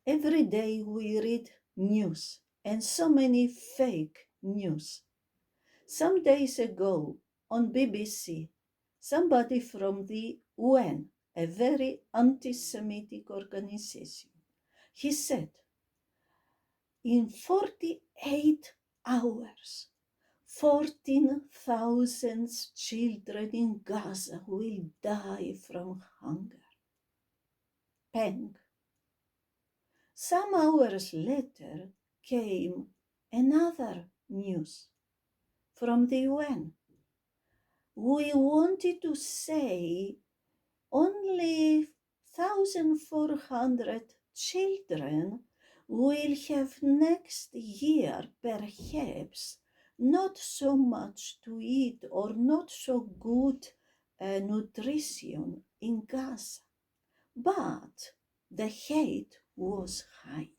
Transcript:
Every day we read news, and so many fake news. Some days ago on BBC, somebody from the UN, a very anti-Semitic organization, he said, in 48 hours, 14,000 children in Gaza will die from hunger. Pang. Some hours later came another news from the UN. We wanted to say only 1,400 children will have next year perhaps not so much to eat or not so good nutrition in Gaza. But the hate was high.